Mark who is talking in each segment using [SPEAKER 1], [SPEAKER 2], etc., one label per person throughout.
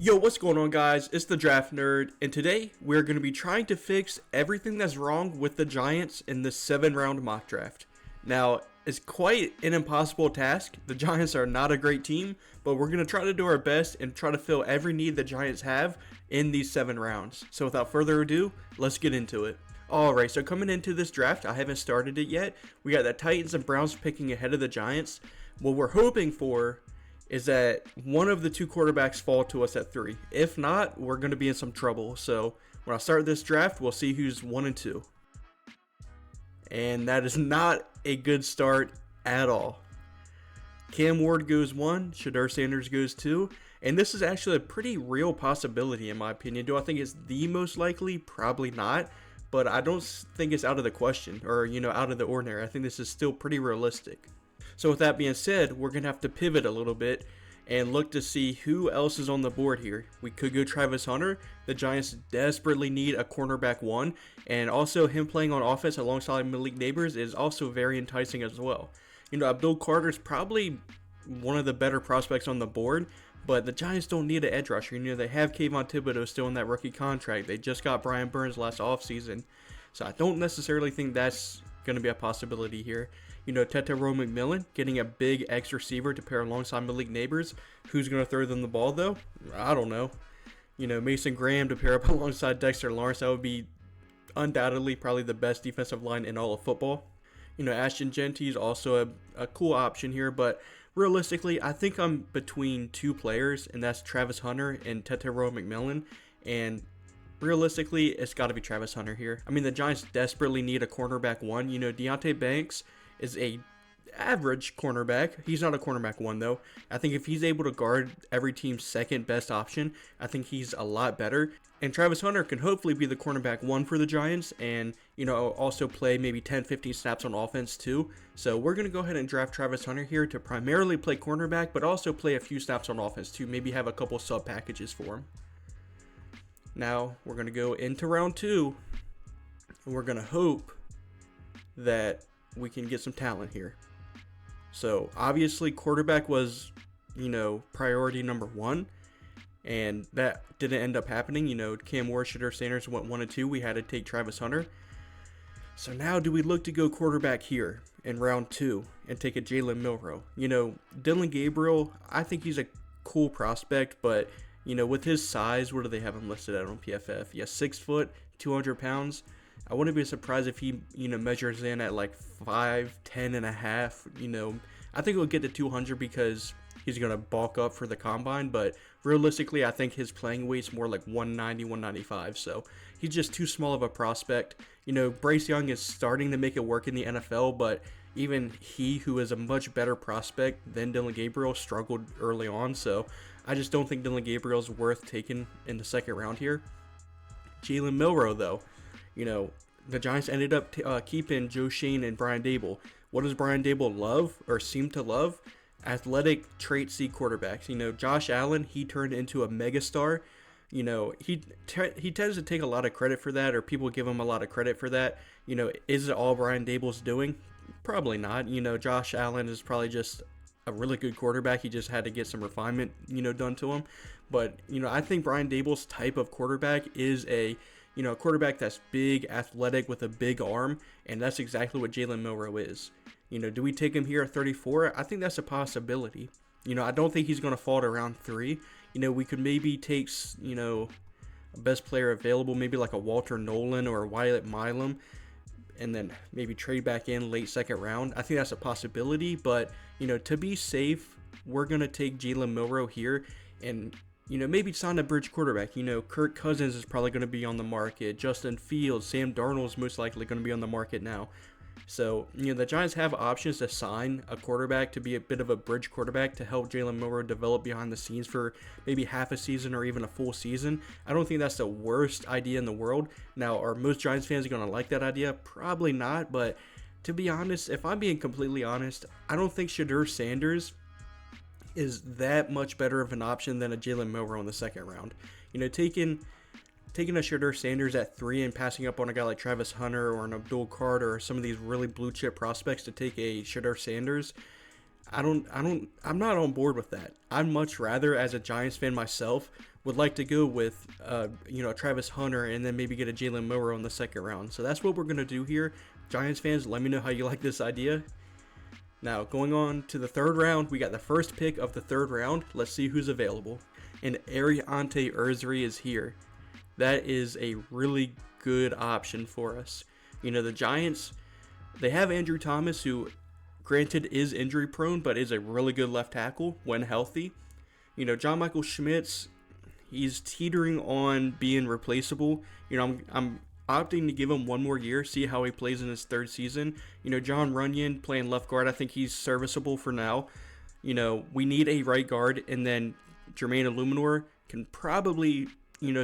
[SPEAKER 1] Yo, what's going on, guys? It's the Draft Nerd, and today we're going to be trying to fix everything that's wrong with the Giants in this 7-round mock draft. Now, it's quite an impossible task. The Giants are not a great team, but we're going to try to do our best and try to fill every need the Giants have in these 7 rounds. So without further ado, let's get into it. Alright, so coming into this draft, I haven't started it yet. We got the Titans and Browns picking ahead of the Giants. What we're hoping for is that one of the two quarterbacks fall to us at 3. If not, we're going to be in some trouble. So when I start this draft, we'll see who's 1 and 2. And that is not a good start at all. Cam Ward goes 1, Shedeur Sanders goes 2, and this is actually a pretty real possibility in my opinion. Do I think it's the most likely? Probably not, but I don't think it's out of the question or, out of the ordinary. I think this is still pretty realistic. So with that being said, we're going to have to pivot a little bit and look to see who else is on the board here. We could go Travis Hunter. The Giants desperately need a cornerback 1, and also him playing on offense alongside Malik Nabers is also very enticing as well. Abdul Carter is probably one of the better prospects on the board, but the Giants don't need an edge rusher. They have Kayvon Thibodeau still in that rookie contract. They just got Brian Burns last offseason, so I don't necessarily think that's going to be a possibility here. Tetairoa McMillan getting a big X receiver to pair alongside Malik Nabers. Who's going to throw them the ball, though? I don't know. Mason Graham to pair up alongside Dexter Lawrence. That would be undoubtedly probably the best defensive line in all of football. Ashton Jeanty is also a cool option here, but realistically, I think I'm between two players, and that's Travis Hunter and Tetairoa McMillan. And realistically, it's got to be Travis Hunter here. I mean, the Giants desperately need a cornerback 1. Deonte Banks is a average cornerback. He's not a cornerback 1 though. I think if he's able to guard every team's second best option, I think he's a lot better. And Travis Hunter can hopefully be the cornerback 1 for the Giants and, also play maybe 10-15 snaps on offense too. So we're going to go ahead and draft Travis Hunter here to primarily play cornerback, but also play a few snaps on offense too. Maybe have a couple sub packages for him. Now we're going to go into round 2, and we're going to hope that we can get some talent here. So obviously quarterback was, priority number 1, and that didn't end up happening. Cam Ward, Shedeur Sanders went 1 and 2. We had to take Travis Hunter. So now do we look to go quarterback here in round 2 and take a Jalen Milroe? Dillon Gabriel, I think he's a cool prospect, but with his size, what do they have him listed at on PFF? Yeah, 6 foot, 200 pounds. I wouldn't be surprised if he, measures in at like 5'10 and a half. I think he'll get to 200 because he's going to bulk up for the combine. But realistically, I think his playing weight's more like 190, 195. So he's just too small of a prospect. Bryce Young is starting to make it work in the NFL, but even he, who is a much better prospect than Dillon Gabriel, struggled early on. So I just don't think Dillon Gabriel's worth taking in the second round here. Jalen Milroe, though. The Giants ended up keeping Joe Schoen and Brian Daboll. What does Brian Daboll love or seem to love? Athletic trait C quarterbacks. Josh Allen, he turned into a megastar. He tends to take a lot of credit for that, or people give him a lot of credit for that. Is it all Brian Daboll's doing? Probably not. Josh Allen is probably just a really good quarterback. He just had to get some refinement, done to him. But, I think Brian Daboll's type of quarterback is a quarterback that's big, athletic, with a big arm, and that's exactly what Jalen Milroe is. Do we take him here at 34? I think that's a possibility. I don't think he's going to fall to round 3. We could maybe take, a best player available, maybe like a Walter Nolan or a Wyatt Milam, and then maybe trade back in late second round. I think that's a possibility, but, to be safe, we're going to take Jalen Milroe here and maybe sign a bridge quarterback. Kirk Cousins is probably going to be on the market. Justin Fields, Sam Darnold is most likely going to be on the market now. So, the Giants have options to sign a quarterback to be a bit of a bridge quarterback to help Jalen Milroe develop behind the scenes for maybe half a season or even a full season. I don't think that's the worst idea in the world. Now, are most Giants fans going to like that idea? Probably not, but to be honest, if I'm being completely honest, I don't think Shedeur Sanders is that much better of an option than a Jalen Milroe in the second round. Taking a Shedeur Sanders at 3 and passing up on a guy like Travis Hunter or an Abdul Carter or some of these really blue chip prospects to take a Shedeur Sanders, I'm not on board with that. I'd much rather, as a Giants fan myself, would like to go with, Travis Hunter and then maybe get a Jalen Moore on the second round. So that's what we're going to do here. Giants fans, let me know how you like this idea. Now, going on to the third round, we got the first pick of the third round. Let's see who's available. And Ariante Urzuri is here. That is a really good option for us. The Giants, they have Andrew Thomas, who, granted, is injury prone, but is a really good left tackle when healthy. John Michael Schmitz, he's teetering on being replaceable. I'm opting to give him one more year, see how he plays in his third season. John Runyon playing left guard, I think he's serviceable for now. We need a right guard, and then Jermaine Illuminor can probably,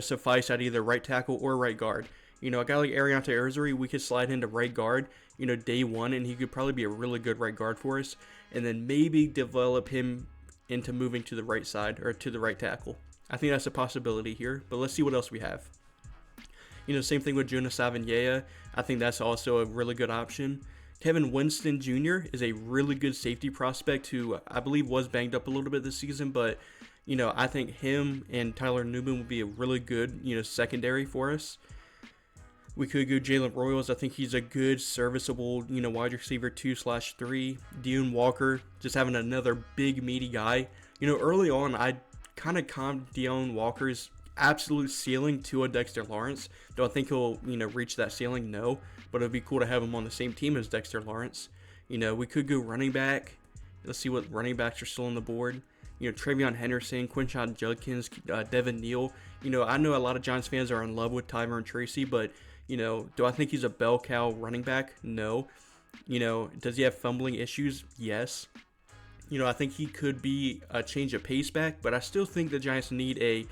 [SPEAKER 1] suffice at either right tackle or right guard. A guy like Ariante Urzuri, we could slide into right guard, day one, and he could probably be a really good right guard for us, and then maybe develop him into moving to the right side or to the right tackle. I think that's a possibility here, but let's see what else we have. Same thing with Jonas Savaiinaea. I think that's also a really good option. Kevin Winston Jr. is a really good safety prospect who I believe was banged up a little bit this season, but I think him and Tyler Newman would be a really good, secondary for us. We could go Jalen Royals. I think he's a good, serviceable, wide receiver 2/3. Deone Walker, just having another big, meaty guy. Early on, I kind of calmed Deone Walker's absolute ceiling to a Dexter Lawrence. Do I think he'll, reach that ceiling? No. But it'd be cool to have him on the same team as Dexter Lawrence. We could go running back. Let's see what running backs are still on the board. Travion Henderson, Quinshon Judkins, Devin Neal. I know a lot of Giants fans are in love with Tyrone Tracy, but, do I think he's a bell cow running back? No. Does he have fumbling issues? Yes. I think he could be a change of pace back, but I still think the Giants need a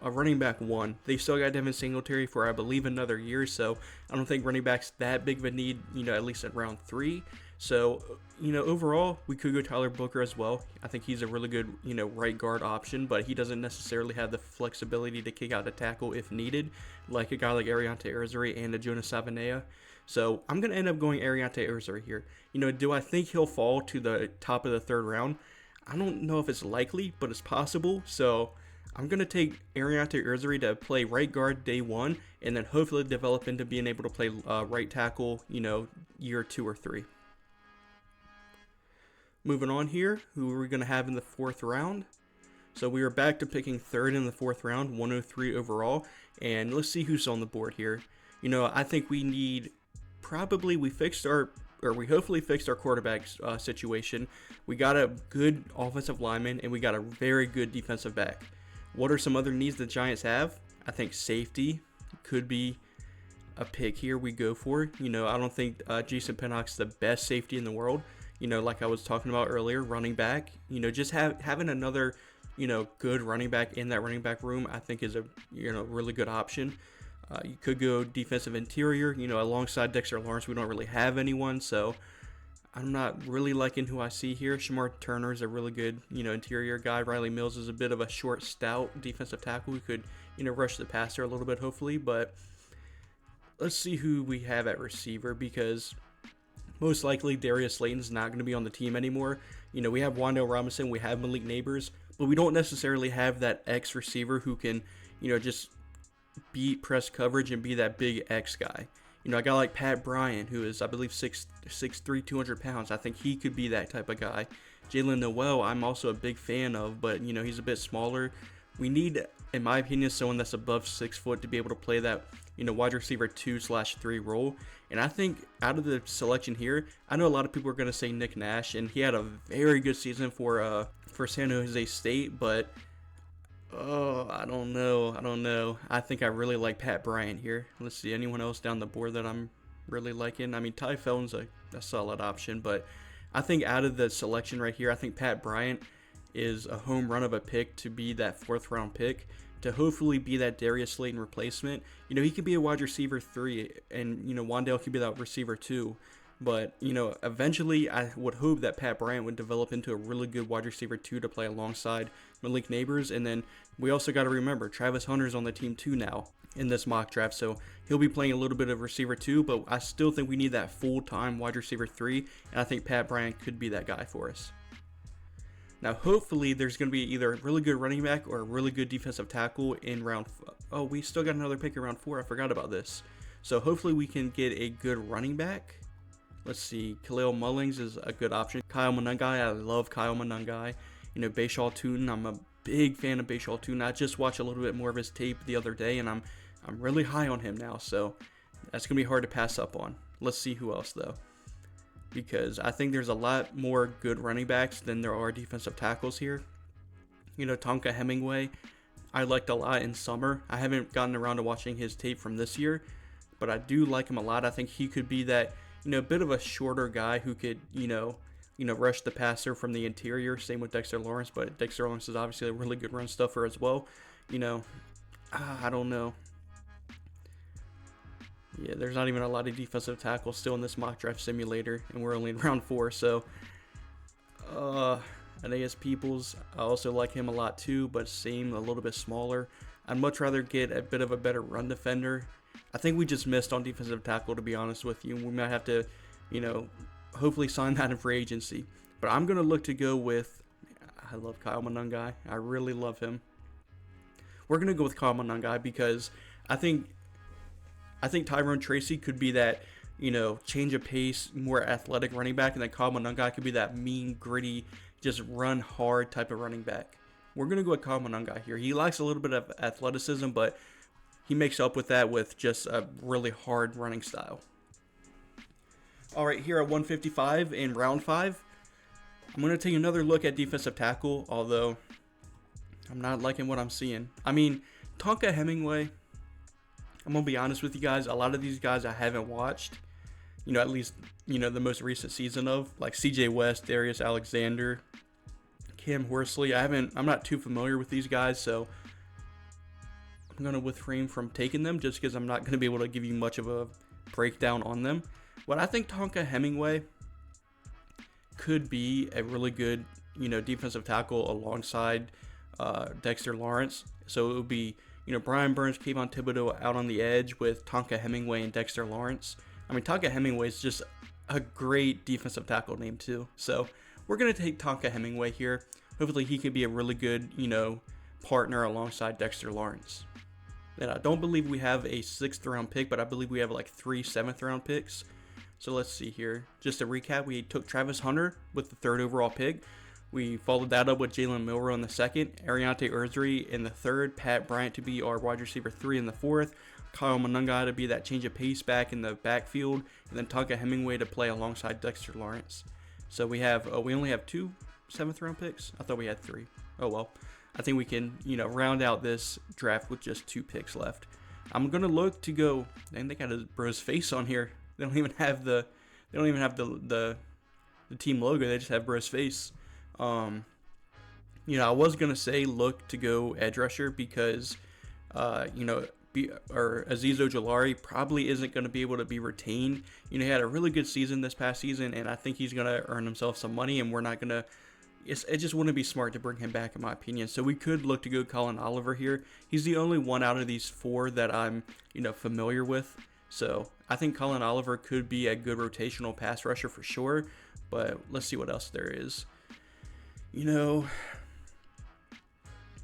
[SPEAKER 1] running back one. They still got Devin Singletary for, I believe, another year, so I don't think running back's that big of a need, at least at round 3. So, overall, we could go Tyler Booker as well. I think he's a really good, right guard option, but he doesn't necessarily have the flexibility to kick out a tackle if needed, like a guy like Ariante Urzuri and a Jonas Savaiinaea. So, I'm going to end up going Ariante Urzuri here. Do I think he'll fall to the top of the third round? I don't know if it's likely, but it's possible. So, I'm going to take Ariante Urzuri to play right guard day 1, and then hopefully develop into being able to play right tackle, year 2 or 3. Moving on here, who are we going to have in the 4th round? So we are back to picking 3rd in the 4th round, 103 overall, and let's see who's on the board here. I think we need, we hopefully fixed our quarterback situation. We got a good offensive lineman, and we got a very good defensive back. What are some other needs the Giants have? I think safety could be a pick here we go for. I don't think Jason Pinnock's the best safety in the world. Like I was talking about earlier, running back. Just having another, good running back in that running back room, I think is a, really good option. You could go defensive interior. Alongside Dexter Lawrence, we don't really have anyone, so I'm not really liking who I see here. Shamar Turner is a really good, interior guy. Riley Mills is a bit of a short, stout defensive tackle who could, rush the passer a little bit, hopefully. But let's see who we have at receiver, because most likely Darius Slayton's not going to be on the team anymore. We have Wan'Dale Robinson, we have Malik Nabers, but we don't necessarily have that X receiver who can, just beat press coverage and be that big X guy. A guy like Pat Bryant, who is, I believe, 6'3", 200 pounds. I think he could be that type of guy. Jalen Noel, I'm also a big fan of, but, he's a bit smaller. We need, in my opinion, someone that's above 6 foot to be able to play that, wide receiver 2/3 role. And I think out of the selection here, I know a lot of people are going to say Nick Nash, and he had a very good season for San Jose State, but I don't know. I think I really like Pat Bryant here. Let's see, anyone else down the board that I'm really liking? I mean, Ty Felton's a solid option, but I think out of the selection right here, I think Pat Bryant is a home run of a pick to be that 4th round pick, to hopefully be that Darius Slayton replacement. He could be a wide receiver 3, and, Wan'Dale could be that receiver 2. But, eventually I would hope that Pat Bryant would develop into a really good wide receiver 2 to play alongside Malik Nabers. And then we also got to remember, Travis Hunter's on the team too now in this mock draft. So he'll be playing a little bit of receiver 2, but I still think we need that full-time wide receiver 3. And I think Pat Bryant could be that guy for us. Now, hopefully, there's going to be either a really good running back or a really good defensive tackle in Oh, we still got another pick in round 4. I forgot about this. So hopefully we can get a good running back. Let's see. Khalil Mullings is a good option. Kyle Monangai, I love Kyle Monangai. You know, Bashaw Tootin, I'm a big fan of Bashaw Tootin. I just watched a little bit more of his tape the other day, and I'm really high on him now. So that's going to be hard to pass up on. Let's see who else, though, because I think there's a lot more good running backs than there are defensive tackles here. You know, Tonka Hemingway, I liked a lot in summer. I haven't gotten around to watching his tape from this year, but I do like him a lot. I think he could be that, you know, bit of a shorter guy who could, you know, rush the passer from the interior. Same with Dexter Lawrence, but Dexter Lawrence is obviously a really good run stuffer as well. You know, I don't know. Yeah, there's not even a lot of defensive tackles still in this mock draft simulator, and we're only in round 4, so Aeneas Peoples, I also like him a lot too, but same, a little bit smaller. I'd much rather get a bit of a better run defender. I think we just missed on defensive tackle, to be honest with you. We might have to, you know, hopefully sign that in free agency. But I'm going to look to go with, I love Kyle Monangai. I really love him. We're going to go with Kyle Monangai because I think Tyrone Tracy could be that, you know, change of pace, more athletic running back, and then Kyle Monangai could be that mean, gritty, just run hard type of running back. We're going to go with Kyle Monangai here. He lacks a little bit of athleticism, but he makes up with that with just a really hard running style. All right, here at 155 in round 5, I'm going to take another look at defensive tackle, although I'm not liking what I'm seeing. I mean, Tonka Hemingway, I'm going to be honest with you guys, a lot of these guys I haven't watched, you know, at least, you know, the most recent season of, like CJ West, Darius Alexander, Cam Horsley. I'm not too familiar with these guys, so I'm going to refrain from taking them just because I'm not going to be able to give you much of a breakdown on them. But I think Tonka Hemingway could be a really good, you know, defensive tackle alongside Dexter Lawrence. So it would be, you know, Brian Burns, Kayvon Thibodeau out on the edge with Tonka Hemingway and Dexter Lawrence. I mean, Tonka Hemingway is just a great defensive tackle name too. So we're going to take Tonka Hemingway here. Hopefully he could be a really good, you know, partner alongside Dexter Lawrence. And I don't believe we have a 6th round pick, but I believe we have like 3 7th round picks. So let's see here. Just to recap, we took Travis Hunter with the 3rd overall pick. We followed that up with Jalen Milroe in the 2nd, Ariante Urdry in the 3rd, Pat Bryant to be our wide receiver 3 in the 4th, Kyle Monangai to be that change of pace back in the backfield, and then Tonka Hemingway to play alongside Dexter Lawrence. So we only have 2 7th round picks. I thought we had 3. Oh well. I think we can, you know, round out this draft with just 2 picks left. I'm gonna look to go. And they got a bro's face on here. They don't even have the team logo. They just have bro's face. You know, I was gonna say look to go edge rusher because, you know, Azeez Ojulari probably isn't going to be able to be retained. You know, he had a really good season this past season, and I think he's going to earn himself some money, and we're not going to. It just wouldn't be smart to bring him back, in my opinion. So we could look to go Colin Oliver here. He's the only one out of these 4 that I'm, you know, familiar with. So I think Colin Oliver could be a good rotational pass rusher for sure. But let's see what else there is. You know,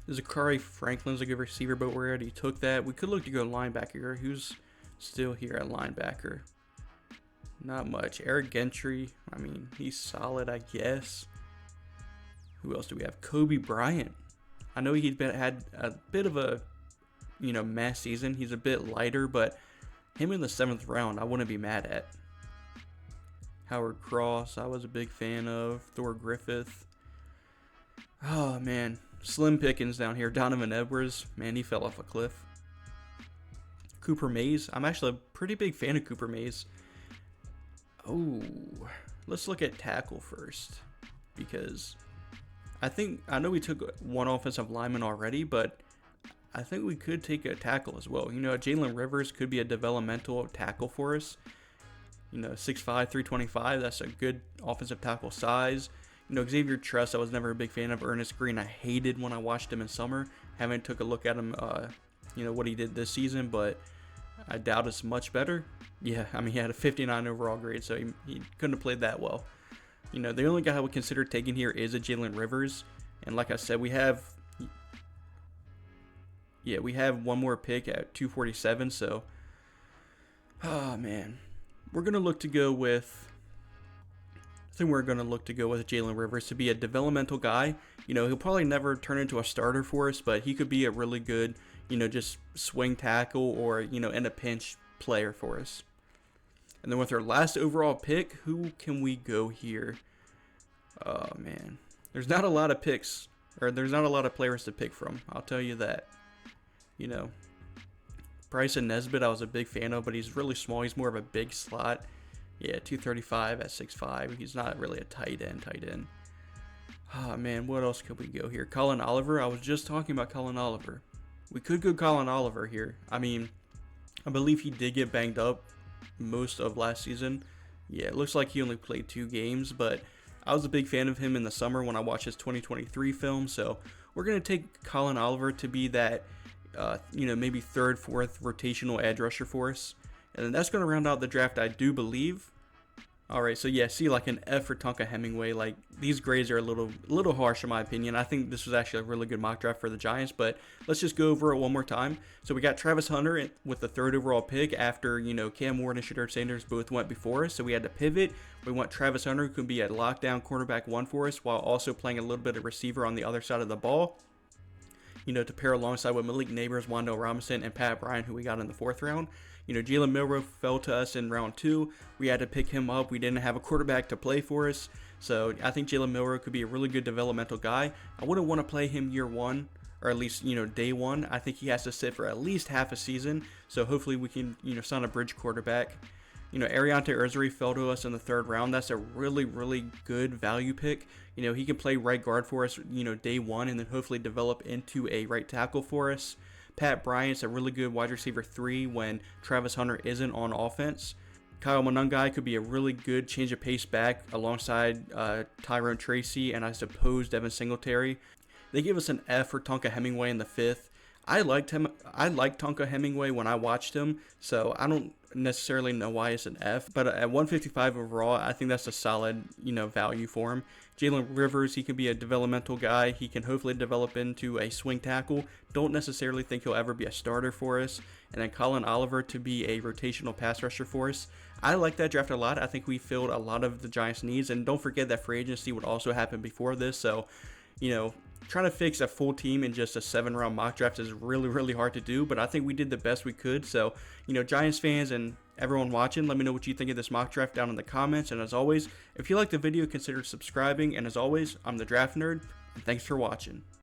[SPEAKER 1] Zakari Franklin's a good receiver, but we already took that. We could look to go linebacker. Who's still here at linebacker? Not much. Eric Gentry, I mean, he's solid, I guess. Who else do we have? Kobe Bryant. I know he'd had a bit of a, you know, mass season. He's a bit lighter, but him in the 7th round, I wouldn't be mad at. Howard Cross, I was a big fan of. Thor Griffith. Oh, man. Slim pickings down here. Donovan Edwards. Man, he fell off a cliff. Cooper Mays. I'm actually a pretty big fan of Cooper Mays. Oh, let's look at tackle first. Because I know we took one offensive lineman already, but I think we could take a tackle as well. You know, Jalen Rivers could be a developmental tackle for us. You know, 6'5", 325. That's a good offensive tackle size. You know, Xavier Truss, I was never a big fan of. Ernest Green, I hated when I watched him in summer. Haven't took a look at him, you know, what he did this season, but I doubt it's much better. Yeah, I mean, he had a 59 overall grade, so he couldn't have played that well. You know, the only guy I would consider taking here is a Jalen Rivers. And like I said, we have one more pick at 247. So, oh man, we're gonna look to go with. I think we're gonna look to go with Jalen Rivers to be a developmental guy. You know, he'll probably never turn into a starter for us, but he could be a really good, you know, just swing tackle or, you know, in a pinch player for us. And then with our last overall pick, who can we go here? Oh man, there's not a lot of picks, or there's not a lot of players to pick from. I'll tell you that. You know, Bryson Nesbitt I was a big fan of, but he's really small. He's more of a big slot. Yeah, 235 at 6'5". He's not really a tight end. Oh man, what else could we go here? Colin Oliver. I was just talking about Colin Oliver. We could go Colin Oliver here. I mean, I believe he did get banged up most of last season. Yeah, it looks like he only played 2 games, but I was a big fan of him in the summer when I watched his 2023 film. So we're going to take Colin Oliver to be that, you know, maybe 3rd, 4th rotational edge rusher for us. And then that's going to round out the draft, I do believe. All right, so yeah, see, like an F for Tonka Hemingway. Like, these grades are a little harsh in my opinion. I think this was actually a really good mock draft for the Giants, but let's just go over it one more time. So we got Travis Hunter with the 3rd overall pick after, you know, Cam Ward and Shedeur Sanders both went before us. So we had to pivot. We want Travis Hunter, who can be a lockdown cornerback 1 for us, while also playing a little bit of receiver on the other side of the ball. You know, to pair alongside with Malik Neighbors, Wan'Dale Robinson, and Pat Bryant, who we got in the 4th round. You know, Jalen Milroe fell to us in round 2. We had to pick him up. We didn't have a quarterback to play for us. So I think Jalen Milroe could be a really good developmental guy. I wouldn't want to play him year 1, or at least, you know, day 1. I think he has to sit for at least half a season. So hopefully we can, you know, sign a bridge quarterback. You know, Ariante Ursary fell to us in the 3rd round. That's a really, really good value pick. You know, he can play right guard for us, you know, day 1, and then hopefully develop into a right tackle for us. Pat Bryant's a really good wide receiver 3 when Travis Hunter isn't on offense. Kyle Monangai could be a really good change of pace back alongside Tyrone Tracy and I suppose Devin Singletary. They gave us an F for Tonka Hemingway in the 5th. I liked Tonka Hemingway when I watched him, so I don't necessarily know why it's an F. But at 155 overall, I think that's a solid, you know, value for him. Jalen Rivers, he can be a developmental guy. He can hopefully develop into a swing tackle. Don't necessarily think he'll ever be a starter for us. And then Colin Oliver to be a rotational pass rusher for us. I like that draft a lot. I think we filled a lot of the Giants' needs. And don't forget that free agency would also happen before this. So, you know, trying to fix a full team in just a 7-round mock draft is really, really hard to do. But I think we did the best we could. So, you know, Giants fans and everyone watching, let me know what you think of this mock draft down in the comments. And as always, if you liked the video, consider subscribing. And as always, I'm the Draft Nerd, and thanks for watching.